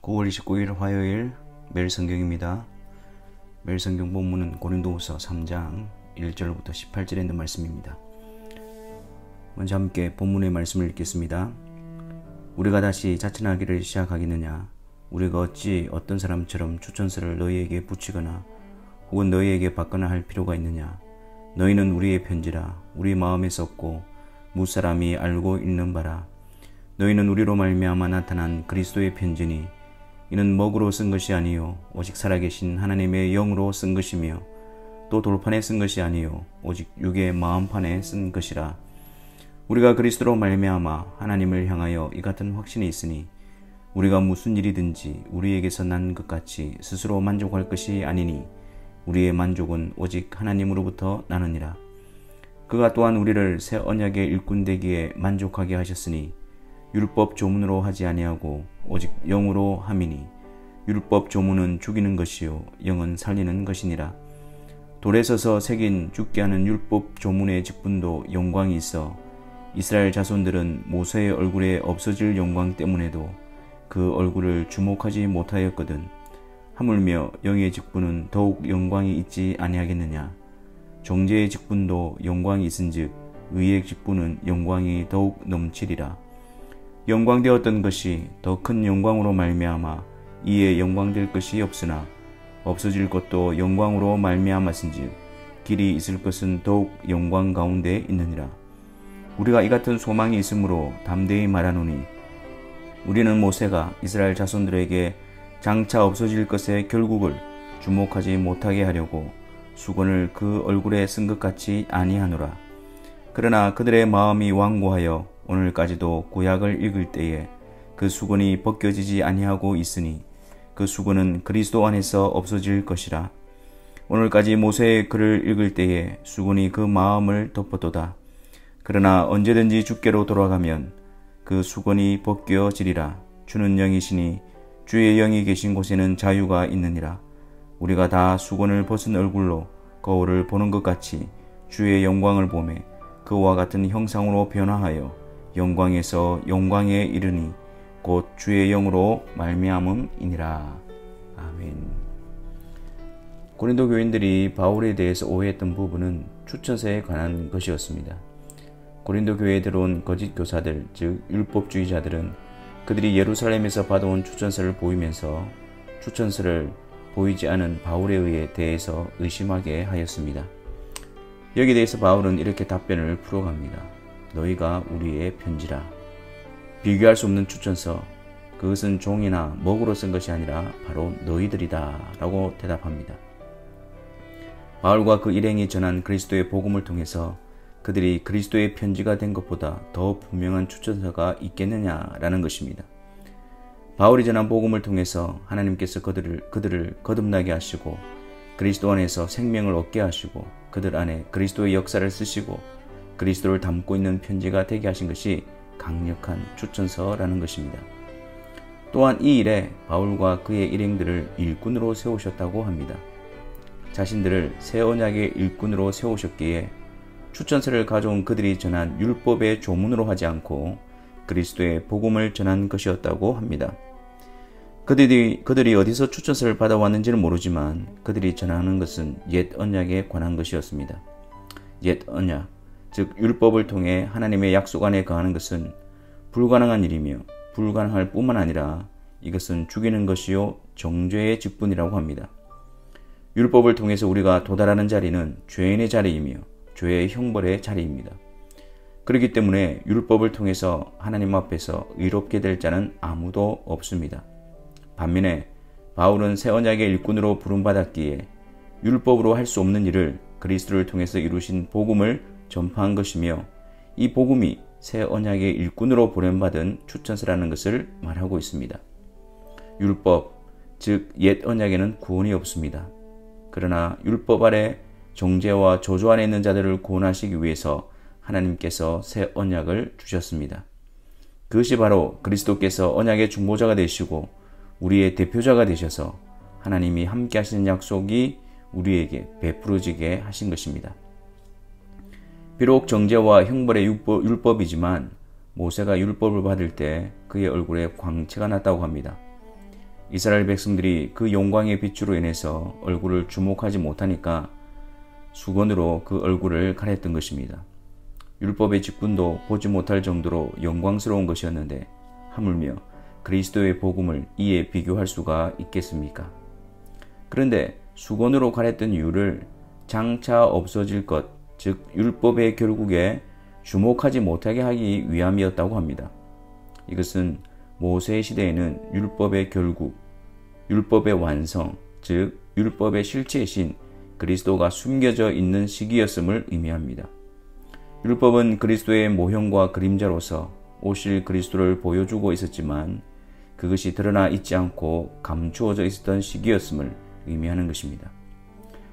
9월 29일 화요일 매일 성경입니다. 매일 성경 본문은 고린도후서 3장 1절부터 18절에 있는 말씀입니다. 먼저 함께 본문의 말씀을 읽겠습니다. 우리가 다시 자천하기를 시작하겠느냐? 우리가 어찌 어떤 사람처럼 추천서를 너희에게 붙이거나 혹은 너희에게 받거나 할 필요가 있느냐? 너희는 우리의 편지라 우리 마음에 썼고 무사람이 알고 읽는 바라. 너희는 우리로 말미암아 나타난 그리스도의 편지니 이는 먹으로 쓴 것이 아니요 오직 살아계신 하나님의 영으로 쓴 것이며 또 돌판에 쓴 것이 아니요 오직 육의 마음판에 쓴 것이라. 우리가 그리스도로 말미암아 하나님을 향하여 이 같은 확신이 있으니 우리가 무슨 일이든지 우리에게서 난 것 같이 스스로 만족할 것이 아니니 우리의 만족은 오직 하나님으로부터 나느니라. 그가 또한 우리를 새 언약의 일꾼 되기에 만족하게 하셨으니 율법 조문으로 하지 아니하고 오직 영으로 함이니 율법 조문은 죽이는 것이요 영은 살리는 것이니라. 돌에 서서 새긴 죽게 하는 율법 조문의 직분도 영광이 있어 이스라엘 자손들은 모세의 얼굴에 없어질 영광 때문에도 그 얼굴을 주목하지 못하였거든. 하물며 영의 직분은 더욱 영광이 있지 아니하겠느냐? 정죄의 직분도 영광이 있은즉 의의 직분은 영광이 더욱 넘치리라. 영광되었던 것이 더 큰 영광으로 말미암아 이에 영광될 것이 없으나 없어질 것도 영광으로 말미암았은즉 길이 있을 것은 더욱 영광 가운데 있느니라. 우리가 이 같은 소망이 있으므로 담대히 말하노니 우리는 모세가 이스라엘 자손들에게 장차 없어질 것의 결국을 주목하지 못하게 하려고 수건을 그 얼굴에 쓴 것 같이 아니하노라. 그러나 그들의 마음이 완고하여 오늘까지도 구약을 읽을 때에 그 수건이 벗겨지지 아니하고 있으니 그 수건은 그리스도 안에서 없어질 것이라. 오늘까지 모세의 글을 읽을 때에 수건이 그 마음을 덮었도다. 그러나 언제든지 주께로 돌아가면 그 수건이 벗겨지리라. 주는 영이시니 주의 영이 계신 곳에는 자유가 있느니라. 우리가 다 수건을 벗은 얼굴로 거울을 보는 것 같이 주의 영광을 보매 그와 같은 형상으로 변화하여 영광에서 영광에 이르니 곧 주의 영으로 말미암음이니라. 아멘. 고린도 교인들이 바울에 대해서 오해했던 부분은 추천서에 관한 것이었습니다. 고린도 교회에 들어온 거짓 교사들, 즉 율법주의자들은 그들이 예루살렘에서 받아온 추천서를 보이면서 추천서를 보이지 않은 바울에 대해서 의심하게 하였습니다. 여기에 대해서 바울은 이렇게 답변을 풀어갑니다. 너희가 우리의 편지라. 비교할 수 없는 추천서, 그것은 종이나 먹으로 쓴 것이 아니라 바로 너희들이다 라고 대답합니다. 바울과 그 일행이 전한 그리스도의 복음을 통해서 그들이 그리스도의 편지가 된 것보다 더 분명한 추천서가 있겠느냐라는 것입니다. 바울이 전한 복음을 통해서 하나님께서 그들을 거듭나게 하시고 그리스도 안에서 생명을 얻게 하시고 그들 안에 그리스도의 역사를 쓰시고 그리스도를 담고 있는 편지가 되게 하신 것이 강력한 추천서라는 것입니다. 또한 이 일에 바울과 그의 일행들을 일꾼으로 세우셨다고 합니다. 자신들을 새 언약의 일꾼으로 세우셨기에 추천서를 가져온 그들이 전한 율법의 조문으로 하지 않고 그리스도의 복음을 전한 것이었다고 합니다. 그들이 어디서 추천서를 받아왔는지는 모르지만 그들이 전하는 것은 옛 언약에 관한 것이었습니다. 옛 언약, 즉 율법을 통해 하나님의 약속 안에 거하는 것은 불가능한 일이며 불가능할 뿐만 아니라 이것은 죽이는 것이요 정죄의 직분이라고 합니다. 율법을 통해서 우리가 도달하는 자리는 죄인의 자리이며 죄의 형벌의 자리입니다. 그렇기 때문에 율법을 통해서 하나님 앞에서 의롭게 될 자는 아무도 없습니다. 반면에 바울은 새 언약의 일꾼으로 부름받았기에 율법으로 할 수 없는 일을 그리스도를 통해서 이루신 복음을 전파한 것이며 이 복음이 새 언약의 일꾼으로 보냄받은 추천서라는 것을 말하고 있습니다. 율법, 즉 옛 언약에는 구원이 없습니다. 그러나 율법 아래 정죄와 저주 안에 있는 자들을 구원하시기 위해서 하나님께서 새 언약을 주셨습니다. 그것이 바로 그리스도께서 언약의 중보자가 되시고 우리의 대표자가 되셔서 하나님이 함께 하시는 약속이 우리에게 베풀어지게 하신 것입니다. 비록 정죄와 형벌의 율법이지만 모세가 율법을 받을 때 그의 얼굴에 광채가 났다고 합니다. 이스라엘 백성들이 그 영광의 빛으로 인해서 얼굴을 주목하지 못하니까 수건으로 그 얼굴을 가렸던 것입니다. 율법의 직분도 보지 못할 정도로 영광스러운 것이었는데 하물며 그리스도의 복음을 이에 비교할 수가 있겠습니까? 그런데 수건으로 가렸던 이유를 장차 없어질 것, 즉 율법의 결국에 주목하지 못하게 하기 위함이었다고 합니다. 이것은 모세의 시대에는 율법의 결국, 율법의 완성, 즉 율법의 실체이신 그리스도가 숨겨져 있는 시기였음을 의미합니다. 율법은 그리스도의 모형과 그림자로서 오실 그리스도를 보여주고 있었지만 그것이 드러나 있지 않고 감추어져 있었던 시기였음을 의미하는 것입니다.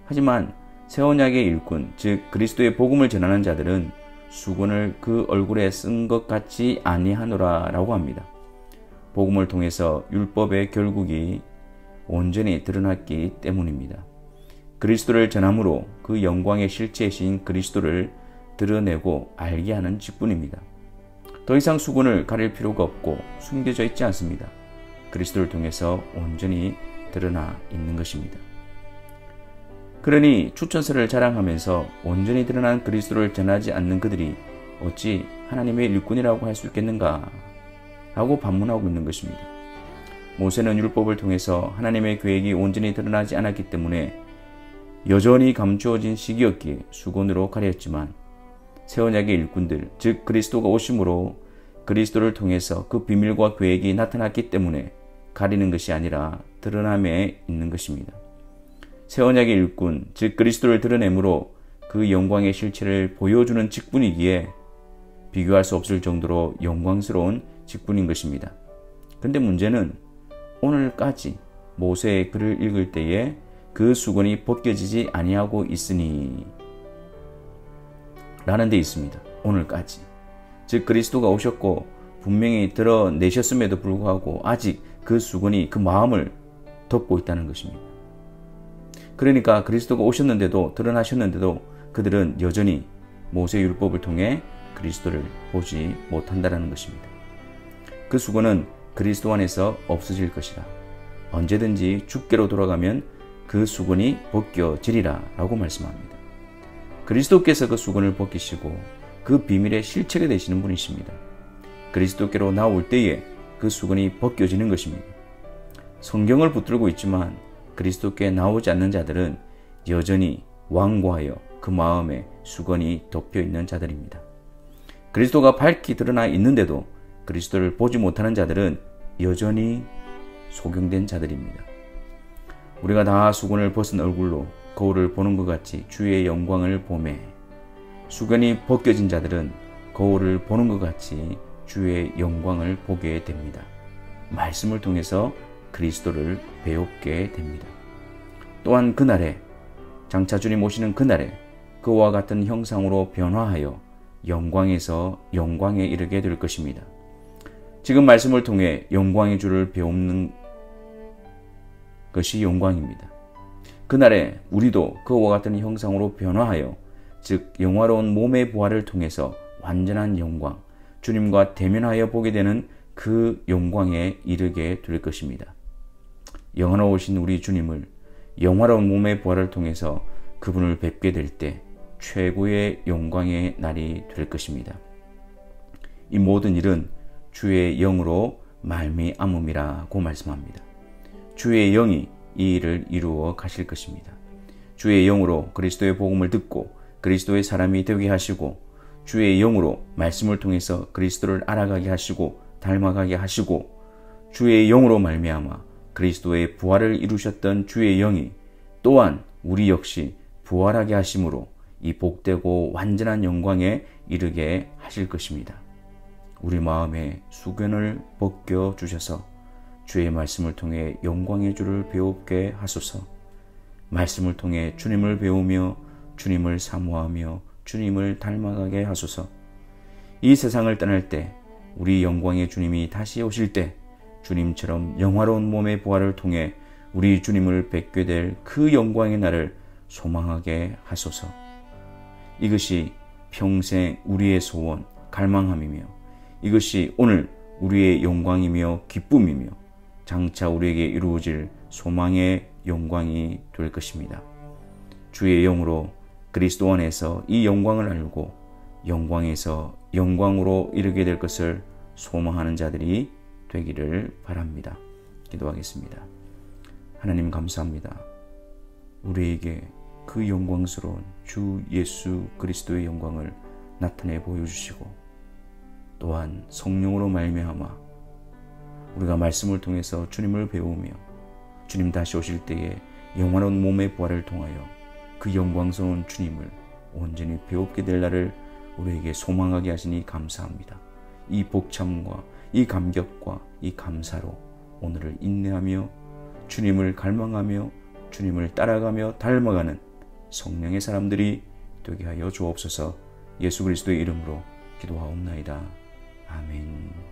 하지만 새 언약의 일꾼, 즉 그리스도의 복음을 전하는 자들은 수건을 그 얼굴에 쓴 것 같지 아니하노라 라고 합니다. 복음을 통해서 율법의 결국이 온전히 드러났기 때문입니다. 그리스도를 전함으로 그 영광의 실체이신 그리스도를 드러내고 알게 하는 직분입니다. 더 이상 수건을 가릴 필요가 없고 숨겨져 있지 않습니다. 그리스도를 통해서 온전히 드러나 있는 것입니다. 그러니 추천서를 자랑하면서 온전히 드러난 그리스도를 전하지 않는 그들이 어찌 하나님의 일꾼이라고 할 수 있겠는가 하고 반문하고 있는 것입니다. 모세는 율법을 통해서 하나님의 계획이 온전히 드러나지 않았기 때문에 여전히 감추어진 시기였기에 수건으로 가렸지만 새 언약의 일꾼들, 즉 그리스도가 오심으로 그리스도를 통해서 그 비밀과 계획이 나타났기 때문에 가리는 것이 아니라 드러남에 있는 것입니다. 새 언약의 일꾼, 즉 그리스도를 드러내므로 그 영광의 실체를 보여주는 직분이기에 비교할 수 없을 정도로 영광스러운 직분인 것입니다. 그런데 문제는 오늘까지 모세의 글을 읽을 때에 그 수건이 벗겨지지 아니하고 있으니 라는 데 있습니다. 오늘까지. 즉 그리스도가 오셨고 분명히 드러내셨음에도 불구하고 아직 그 수건이 그 마음을 덮고 있다는 것입니다. 그러니까 그리스도가 오셨는데도 드러나셨는데도 그들은 여전히 모세 율법을 통해 그리스도를 보지 못한다는 것입니다. 그 수건은 그리스도 안에서 없어질 것이라. 언제든지 주께로 돌아가면 그 수건이 벗겨지리라 라고 말씀합니다. 그리스도께서 그 수건을 벗기시고 그 비밀의 실체가 되시는 분이십니다. 그리스도께로 나올 때에 그 수건이 벗겨지는 것입니다. 성경을 붙들고 있지만 그리스도께 나오지 않는 자들은 여전히 완고하여 그 마음에 수건이 덮여 있는 자들입니다. 그리스도가 밝히 드러나 있는데도 그리스도를 보지 못하는 자들은 여전히 소경된 자들입니다. 우리가 다 수건을 벗은 얼굴로 거울을 보는 것 같이 주의 영광을 보매 수건이 벗겨진 자들은 거울을 보는 것 같이 주의 영광을 보게 됩니다. 말씀을 통해서 그리스도를 배우게 됩니다. 또한 그날에 장차 주님 오시는 그날에 그와 같은 형상으로 변화하여 영광에서 영광에 이르게 될 것입니다. 지금 말씀을 통해 영광의 주를 배우는 것이 영광입니다. 그날에 우리도 그와 같은 형상으로 변화하여 즉 영화로운 몸의 부활을 통해서 완전한 영광, 주님과 대면하여 보게 되는 그 영광에 이르게 될 것입니다. 영원하신 우리 주님을 영화로운 몸의 부활을 통해서 그분을 뵙게 될 때 최고의 영광의 날이 될 것입니다. 이 모든 일은 주의 영으로 말미암음이라고 말씀합니다. 주의 영이 이 일을 이루어 가실 것입니다. 주의 영으로 그리스도의 복음을 듣고 그리스도의 사람이 되게 하시고 주의 영으로 말씀을 통해서 그리스도를 알아가게 하시고 닮아가게 하시고 주의 영으로 말미암아 그리스도의 부활을 이루셨던 주의 영이 또한 우리 역시 부활하게 하심으로 이 복되고 완전한 영광에 이르게 하실 것입니다. 우리 마음에 수건을 벗겨 주셔서 주의 말씀을 통해 영광의 주를 배우게 하소서. 말씀을 통해 주님을 배우며 주님을 사모하며 주님을 닮아가게 하소서. 이 세상을 떠날 때 우리 영광의 주님이 다시 오실 때 주님처럼 영화로운 몸의 부활을 통해 우리 주님을 뵙게 될 그 영광의 날을 소망하게 하소서. 이것이 평생 우리의 소원, 갈망함이며 이것이 오늘 우리의 영광이며 기쁨이며 장차 우리에게 이루어질 소망의 영광이 될 것입니다. 주의 영으로 그리스도 안에서 이 영광을 알고 영광에서 영광으로 이르게 될 것을 소망하는 자들이 되기를 바랍니다. 기도하겠습니다. 하나님 감사합니다. 우리에게 그 영광스러운 주 예수 그리스도의 영광을 나타내 보여주시고 또한 성령으로 말미암아 우리가 말씀을 통해서 주님을 배우며 주님 다시 오실 때에 영원한 몸의 부활을 통하여 그 영광스러운 주님을 온전히 배우게 될 날을 우리에게 소망하게 하시니 감사합니다. 이 복참과 이 감격과 이 감사로 오늘을 인내하며 주님을 갈망하며 주님을 따라가며 닮아가는 성령의 사람들이 되게 하여 주옵소서. 예수 그리스도의 이름으로 기도하옵나이다. 아멘.